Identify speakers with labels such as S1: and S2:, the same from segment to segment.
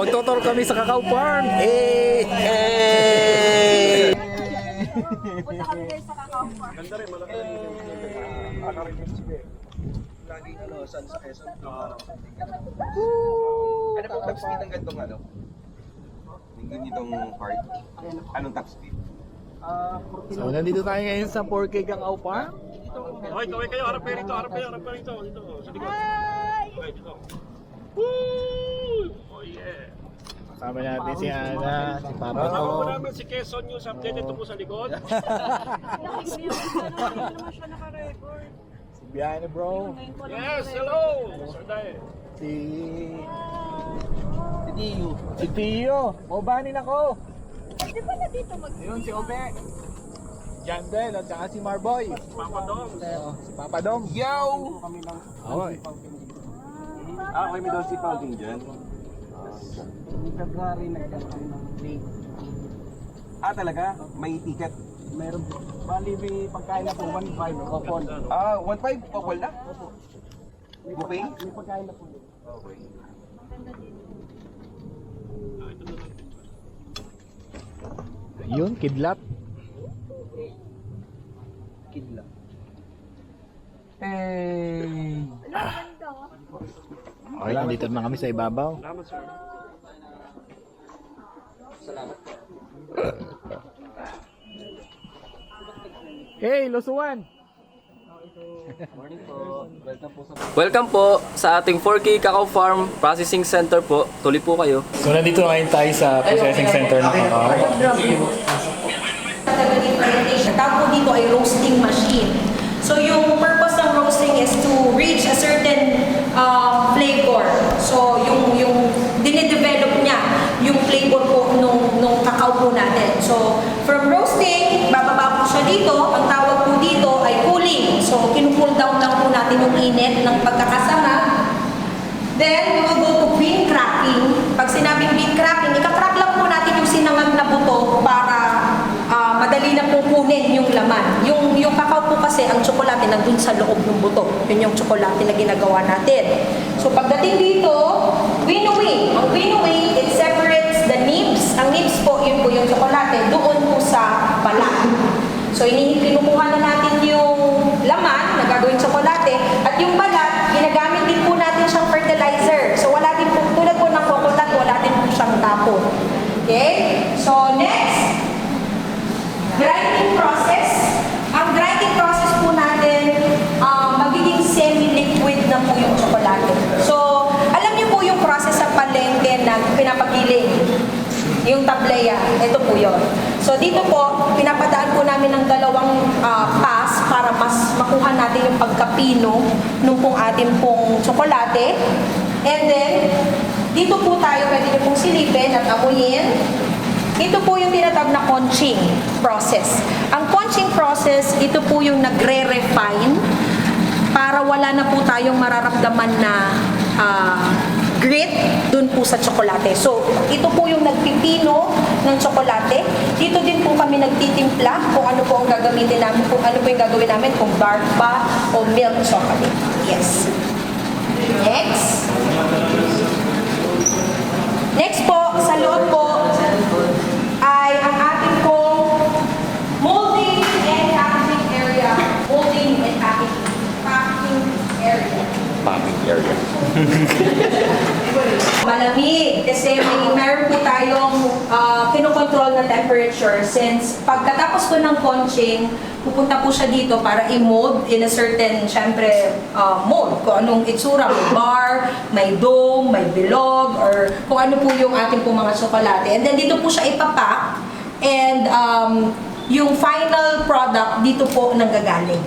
S1: magtotor kami sa Cacao Farm. Hey!
S2: Punta kami guys sa Cacao Farm.
S3: Ganda rin, malaki rin yung laging saan sa Quezon. Ano po top speed ng gantong ano? Yung ganitong part? Anong top speed?
S1: So, nandito tayo ngayon sa 4K Cacao Farm.
S4: Okay, kaway kayo, harap kayo rito, harap kayo rito, dito, sa likod. Okay, dito. Woo! Oh yeah!
S1: Kasama natin si Ana, si Papa
S4: Kasama po
S1: Tom.
S4: namin si Quezon News Update, ito po sa likod.
S2: Hindi naman siya naka-record.
S1: Si Biane bro.
S4: Yes, hello! Sir Dae.
S1: Si... Si Tio. Mabanin ako.
S2: Di ba na dito
S1: Yun si Obe. Jandel at saka si Marboy.
S4: Papa Dom.
S1: Si Papa Dom.
S3: Yo!
S1: Okay.
S3: Okay, may daw si Pauling dyan.
S5: February nagkaroon ng plate.
S3: Talaga? May ticket?
S5: Meron po. Bali may pagkain na po, 1.5 coupon.
S3: 1.5? Pakul na? Buffet?
S5: May pagkain na po.
S3: Okay.
S1: Yun, kidlat.
S5: Kidlat.
S1: Okay, nandito na kami sa ibabaw.
S4: Salamat, sir.
S1: Hey, Losuan!
S6: Welcome po sa ating 4K Cacao Farm Processing Center po. Tuloy po kayo.
S1: So, nandito ngayon tayo sa processing center ng Cacao.
S7: Tawag po dito ay roasting machine. So yung purpose ng roasting is to reach a certain flavor. So yung dinidevelop niya yung flavor po nung cacao po natin. So from roasting, bababa po siya dito. Ang tawag po dito ay cooling. So kinucool down lang po natin yung init ng pagkakasama. Then we will go to bean cracking. Pag sinabing bean cracking, ika-crack lang po natin yung sinangag na buto para madali na pong kunin yung laman. Yung cacao po kasi, ang tsokolate nandun sa loob ng buto. Yun yung tsokolate na ginagawa natin. So pagdating dito, winnowing. Ang winnowing, it separates the nibs. Ang nibs po, yun po yung tsokolate, doon po sa balat. So kinukuha na natin yung laman na gagawin tsokolate at yung balat, ginagamit din po natin siyang fertilizer. So wala din po, tulad po ng coconut, wala din po siyang tapo. Okay? So next, grinding process. Ang grinding process po natin, magiging semi-liquid na po yung tsokolate. So, alam niyo po yung process sa palengke na pinapagiling. Yung tableya, ito po yun. So, dito po, pinapadaan po namin ng dalawang pass para mas makuha natin yung pagkapino nung pong atin pong tsokolate. And then, dito po tayo, pwede niyo pong silipin at amuyin. Ito po yung tinatawag na conching process. Ang conching process, ito po yung nagre-refine para wala na po tayong mararamdaman na grit dun po sa tsokolate. So, ito po yung nagpipino ng tsokolate. Dito din po kami nagtitimpla kung ano po ang gagamitin namin, kung ano po yung gagawin namin, kung dark ba o milk chocolate. Yes. Next. Next po, sa loob po, ay ang ating pong molding and packaging area. Molding and packaging area.
S1: Packing area.
S7: Malamig kasi meron po tayong kinokontrol na temperature since pagkatapos po ng conching, pupunta po siya dito para i-mold in a certain, syempre, mold. Kung anong itsura, may bar, may dome, may bilog, or kung ano po yung ating po mga tsokolate. And then dito po siya ipapack and yung final product dito po nanggagaling.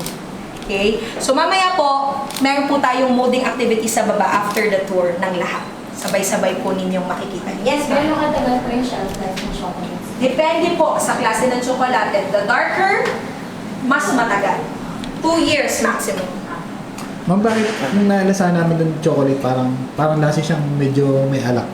S7: Okay? So mamaya po, meron po tayong molding activity sa baba after the tour ng lahat. Sabay-sabay po ninyong makikita. Yes, ma'am?
S2: Gano'ng katagal po yung shelf life ng chocolates?
S7: Depende po sa klase ng tsokolate. The darker, mas matagal. 2 years maximum.
S8: Ma'am, bakit nung nalasahan namin ng chocolate parang lasa siyang medyo may alak?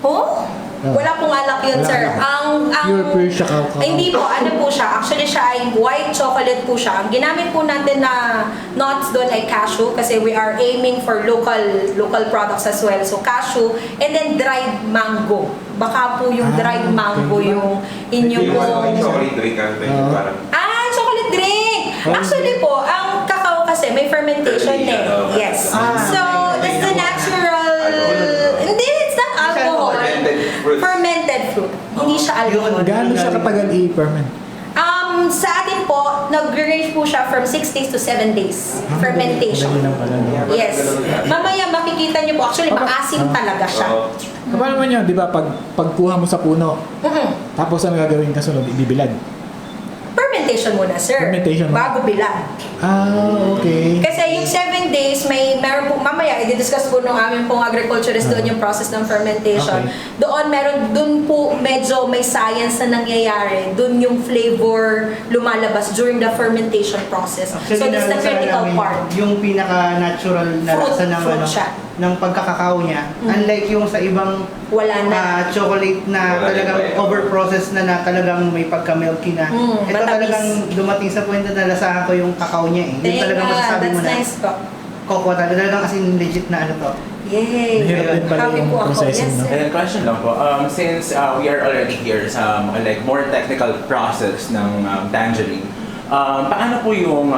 S7: Oh? Wala pong alak yun,
S1: Wala
S7: sir.
S1: alak. Pure siya, kakao.
S7: Ay, hindi po. Ano po siya? Actually, siya ay white chocolate po siya. Ang ginamit po natin na nuts doon ay cashew kasi we are aiming for local products as well. So, cashew and then dried mango. Baka po yung dried mango yung inyong
S3: Yung chocolate drink, ano tayo, parang...
S7: chocolate drink! Actually po, ang kakao kasi may fermentation eh. Yes. So, that's the natural... Hindi, it's not alcohol. Fermented fruit. Hindi siya alcohol.
S1: Gaano siya katagal i-ferment?
S7: Sa atin po, nag-range po siya from 6 days to 7 days. Fermentation.
S1: Dali lang pala. No?
S7: Yes. Mamaya makikita niyo po, actually maasim talaga siya.
S1: Paano naman yun, di ba, pagkuha mo sa puno, tapos ano gagawin ka sunod, ibibilad?
S7: Fermentation muna, sir.
S1: Fermentation muna.
S7: Bago bilad.
S1: Okay.
S7: Kasi yung 7 days, meron po, mamaya, i-discuss po nung amin pong agriculturist doon yung process ng fermentation.
S1: Okay.
S7: Doon po medyo may science na nangyayari. Doon yung flavor lumalabas during the fermentation process. So that's the critical part.
S8: Yung pinaka-natural na lasa ng,
S7: Fruit siya.
S8: ng pagkakakao niya. Unlike yung sa ibang
S7: Wala na.
S8: chocolate na
S3: Wala
S8: talagang
S3: na.
S8: over-processed na talagang may pagka-milky na. Ito
S7: matamis.
S8: talagang dumating sa point na nalasahan ko yung kakao niya eh. Yung talagang masasabi mo
S7: That's
S8: na
S7: nice po.
S8: cocoa talagang kasi legit na ano to.
S7: Yay!
S1: Mahirap din pala
S7: Happy
S1: yung
S7: po ako.
S1: processing,
S7: Yes,
S1: no?
S7: sir.
S9: And question lang po, since we are already here sa like more technical process ng Tangerine, paano po yung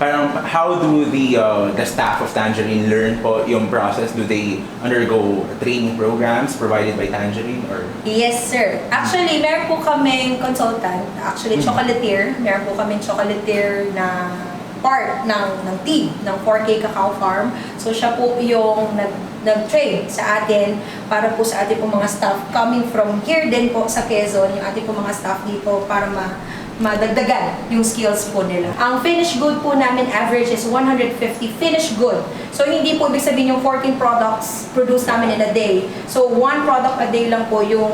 S9: parang how do the staff of Tangerine learn po yung process? Do they undergo training programs provided by Tangerine or?
S7: Yes, sir. Actually, meron po kaming consultant. Actually, chocolatier. Meron po kaming chocolatier na part ng team ng 4K Cacao Farm. So, siya po yung nag-train sa atin para po sa ating po mga staff coming from here din po sa Quezon, yung ating po mga staff dito para madagdagan yung skills po nila. Ang finished good po namin average is 150 finished good. So, hindi po ibig sabihin yung 14 products produce namin in a day. So, 1 product a day lang po yung,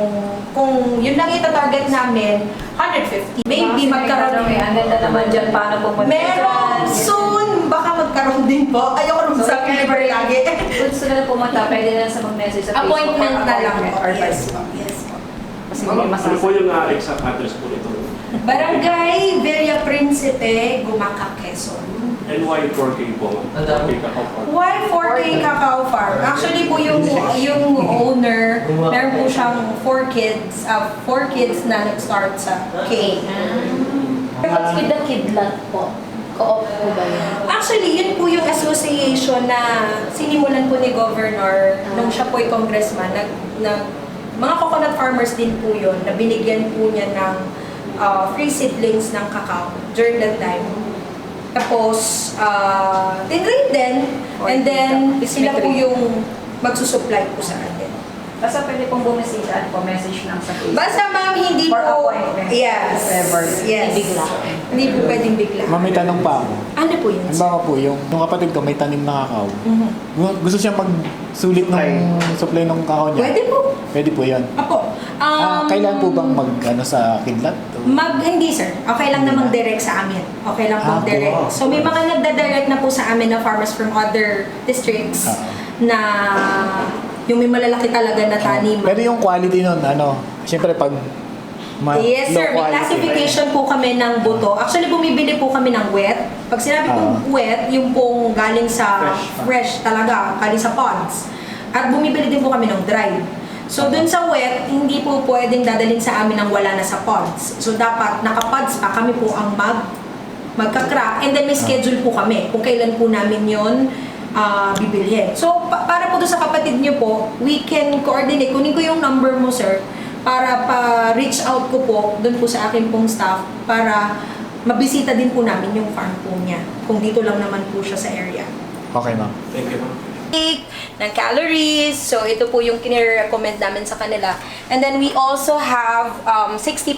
S7: kung yun lang itatarget namin, 150. Maybe magkaroon
S2: Ang ganda naman dyan, paano po
S7: Meron! Soon! Baka magkaroon din po. Ayoko nung sa delivery lagi.
S2: Gusto na pumunta, pwede na sa mag-message sa Facebook.
S7: Appointment na lang po.
S2: Or
S7: Yes
S2: Facebook.
S7: po. Yes po.
S2: Kasi
S4: Ano
S2: may
S4: po yung exact address po nito?
S7: Barangay Villa Principe, Gumaca, Quezon.
S4: And why 4K po? 4K Cacao Farm.
S7: Why 4K Cacao Farm? Actually po yung owner, meron po siyang 4 kids na nag-start sa K.
S2: What's with the kidlat po? Co-op po ba yun?
S7: Actually, yun po yung association na sinimulan po ni Governor nung siya po ay congressman. Mga coconut farmers din po yun, na binigyan po niya ng free seedlings ng cacao during that time. Tapos, tinrade din, and then sila po yung magsusupply po sa atin.
S2: Basta pwede pong bumisita po, message lang sa Facebook.
S7: Basta ma'am, hindi
S2: For
S7: po...
S2: appointment.
S7: Yes.
S2: Whatever.
S7: Yes.
S2: Hindi bigla.
S7: Hindi po pwedeng bigla.
S1: Ma'am, may tanong pa ako.
S7: Ano po yun?
S1: Halimbawa po, yung kapatid ko may tanim na kakao. Gusto siyang magsulit ng supply ng kakao niya.
S7: Pwede po.
S1: Pwede po yun.
S7: Apo.
S1: Kailan po bang sa kidlat?
S7: Hindi sir. Okay lang namang direct sa amin. Okay lang po direct. So may mga nagda-direct na po sa amin na farmers from other districts na yung may malalaki talaga na tanim.
S1: Pero yung quality nun, siyempre pag
S7: Yes sir, may classification po kami ng buto. Actually, bumibili po kami ng wet. Pag sinabi pong wet, yung pong galing sa fresh talaga, galing sa pods. At bumibili din po kami ng dry. So, dun sa wet, hindi po pwedeng dadalhin sa amin ng wala na sa pods. So, dapat naka-pods pa kami po ang magka-crack. And then may schedule po kami kung kailan po namin yon bibilhin. So, para po doon sa kapatid niyo po, we can coordinate. Kunin ko yung number mo, sir, para pa-reach out ko po doon po sa akin pong staff para mabisita din po namin yung farm po niya. Kung dito lang naman po siya sa area.
S1: Okay, ma'am.
S4: Thank you, ma'am.
S7: Ng calories. So, ito po yung kinire-recommend namin sa kanila. And then, we also have 60%.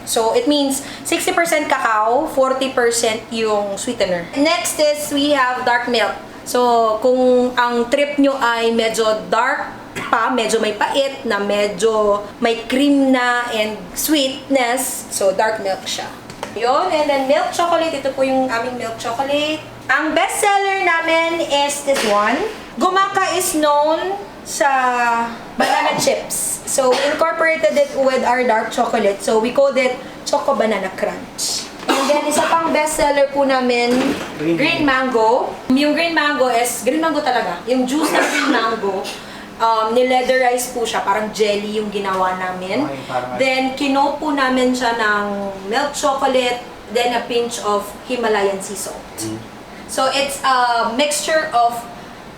S7: So, it means 60% cacao, 40% yung sweetener. Next is, we have dark milk. So, kung ang trip nyo ay medyo dark pa, medyo may pait, na medyo may cream na and sweetness, so dark milk siya. Yun, and then milk chocolate. Ito po yung aming milk chocolate. Ang best seller namin is this one. Gumaca is known sa banana chips. So, we incorporated it with our dark chocolate. So, we called it Choco Banana Crunch. And then, isa pang bestseller po namin, green mango. Yung green mango is, green mango talaga. Yung juice ng green mango, nileatherize po siya. Parang jelly yung ginawa namin. Then, kinoat po namin siya ng milk chocolate, then a pinch of Himalayan sea salt. So, it's a mixture of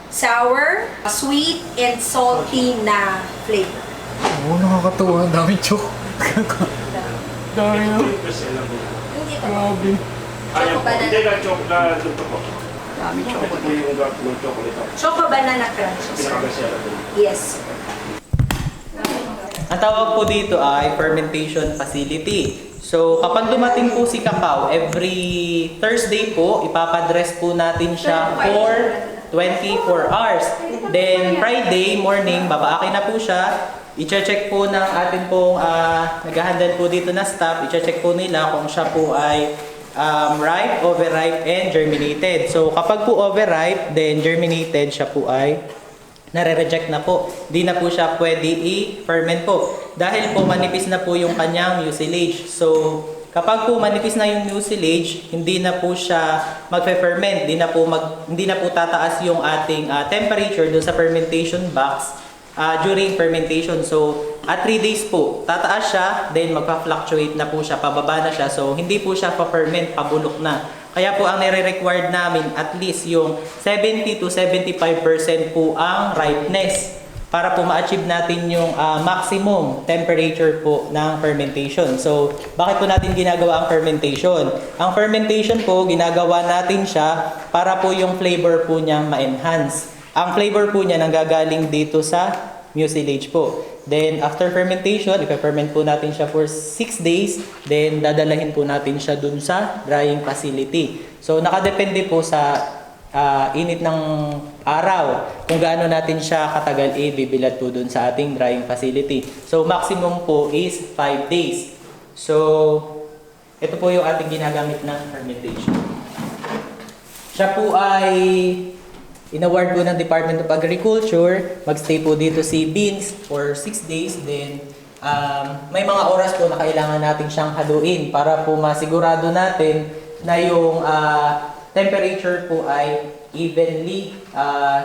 S7: sour, sweet, and salty na flavor.
S1: Oo, nakakatuwa. Ang daming chok. Dami na.
S7: Hindi ito.
S1: Grabe.
S4: Ayaw po.
S7: banana.
S4: Hindi na chocolate. Luto po.
S5: Dami
S4: Ito po yung dark blue chocolate.
S7: Choco Banana Crunch.
S4: Pinakagasya po.
S7: Yes.
S8: Ang tawag po dito ay fermentation facility. So, kapag dumating po si Cacao, every Thursday po, ipapadress po natin siya for 24 hours. Then, Friday morning, babaakin na po siya. I-check po ng atin pong nag-handle po dito na staff. I-check po nila kung siya po ay ripe, overripe, and germinated. So, kapag po overripe, then germinated, siya po ay nare-reject na po. Di na po siya pwede i-ferment po. Dahil po manipis na po yung kanyang mucilage. So, kapag po manipis na yung mucilage, hindi na po siya magfe-ferment. Hindi na po tataas yung ating temperature doon sa fermentation box during fermentation. So, at 3 days po, tataas siya, then magpa-fluctuate na po siya, pababa na siya. So, hindi po siya pa-ferment, pabulok na. Kaya po ang nire-required namin at least yung 70 to 75% po ang ripeness para po ma-achieve natin yung maximum temperature po ng fermentation. So, bakit po natin ginagawa ang fermentation? Ang fermentation po, ginagawa natin siya para po yung flavor po niya ma-enhance. Ang flavor po niya nanggagaling dito sa mucilage po. Then, after fermentation, ipa-ferment po natin siya for 6 days. Then, dadalahin po natin siya dun sa drying facility. So, nakadepende po sa init ng araw kung gaano natin siya katagal bibilad po dun sa ating drying facility. So, maximum po is 5 days. So, ito po yung ating ginagamit ng fermentation. Siya po ay in-award po ng Department of Agriculture. Mag-stay po dito si Beans for 6 days. Then, may mga oras po na kailangan natin siyang haluin para po masigurado natin na yung temperature po ay evenly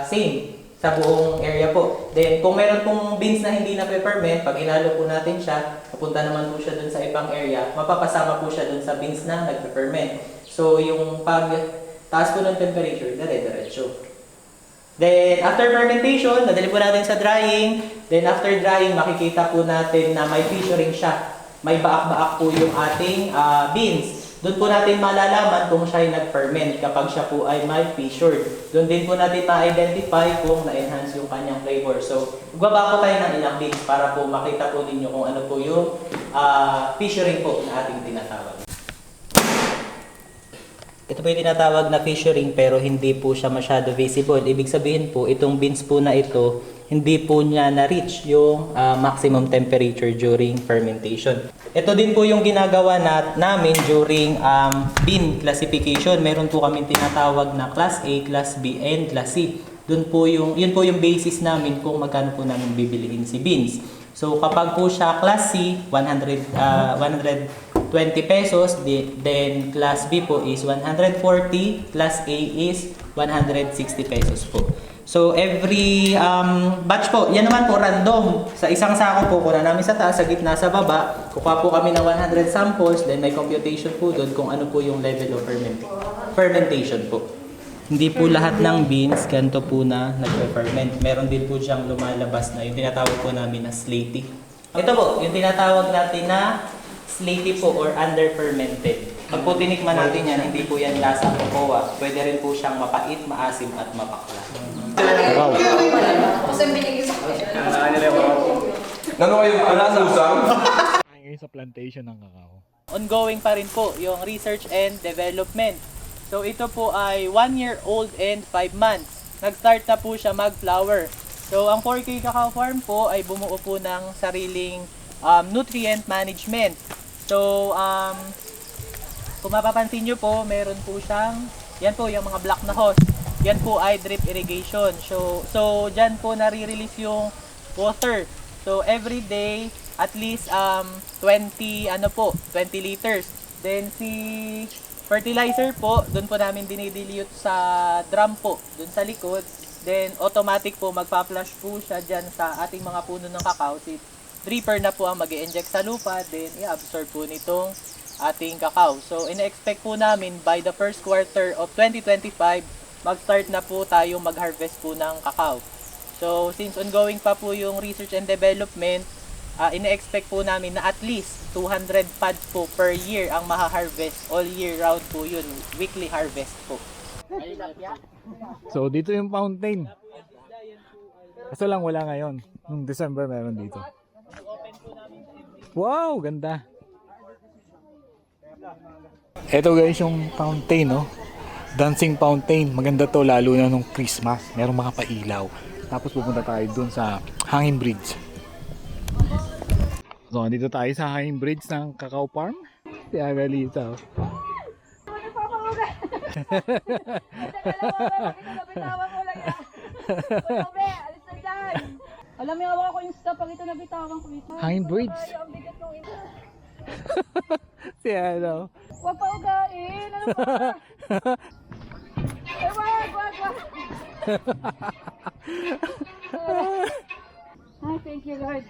S8: same sa buong area po. Then, kung meron pong beans na hindi na-ferment, pag inalo po natin siya, papunta naman po siya dun sa ibang area, mapapasama po siya dun sa beans na nag-ferment. So, yung pag-taas po ng temperature, dire-diretso. Then, after fermentation, nadali po natin sa drying. Then, after drying, makikita po natin na may fissuring siya. May baak-baak po yung ating beans. Doon po natin malalaman kung siya ay nag-ferment kapag siya po ay may fissured. Doon din po natin ma-identify kung na-enhance yung kanyang flavor. So, magbaba po tayo ng ilang beans para po makita po ninyo kung ano po yung fissuring po na ating tinatawag. Ito po yung tinatawag na fissuring pero hindi po siya masyado visible. Ibig sabihin po, itong beans po na ito, hindi po niya na-reach yung maximum temperature during fermentation. Ito din po yung ginagawa namin during bean classification. Meron po kami tinatawag na Class A, Class B, and Class C. Yun po yung basis namin kung magkano po namin bibilihin si beans. So kapag po siya Class C, 120 pesos, then Class B po is 140, Class A is 160 pesos po. So every batch po, yan naman po random. Sa isang sako po, kuna namin sa taas, sa gitna, sa baba, kukuha po kami ng 100 samples, then may computation po doon kung ano po yung level of fermentation po. Hindi po lahat ng beans ganito po na nag-ferment. Meron din po siyang lumalabas na yung tinatawag po namin na slaty. Ito po, yung tinatawag natin na slaty po or under-fermented. Pag po tinikman natin yan, hindi po yan lasa cocoa. Pwede rin po siyang mapait, maasim at mapakla.
S1: Wow.
S3: Ano kayo? Usang?
S1: Ngayon sa plantation ng kakao.
S8: Ongoing pa rin po yung research and development. So ito po ay 1 year old and 5 months. Nag-start na po siya mag-flower. So ang 4K Cacao Farm po ay bumuo po ng sariling nutrient management. So kung mapapansin nyo po, meron po siyang, yan po yung mga black na hose. Yan po ay drip irrigation. So dyan po nare-release yung water. So every day at least 20 liters. Then si fertilizer po, doon po namin dinidilute sa drum po, doon sa likod. Then automatic po magpa-flush po siya diyan sa ating mga puno ng kakao. Si dripper na po ang mag-i-inject sa lupa, then i-absorb po nitong ating kakao. So ina-expect po namin by the first quarter of 2025, mag-start na po tayong mag-harvest po ng kakao. So since ongoing pa po yung research and development, ina-expect po namin na at least 200 pods po per year ang maha-harvest. All year round po yun, weekly harvest po.
S1: So dito yung fountain. Kaso lang wala ngayon. Nung December meron dito. Wow, ganda. Ito guys yung fountain, no? Dancing fountain. Maganda to lalo na nung Christmas. Merong mga pailaw. Tapos pupunta tayo dun sa hanging bridge. So dito tayo sa hanging bridge ng Cacao Farm. Si Agalita.
S2: Alam mo, hawak ko yung stop pag ito nabitawan ko ito.
S1: Hanging bridge. Si ano?
S2: Huwag pa ugain! Ano ba? Eh, wag! Ay, thank you, Lord.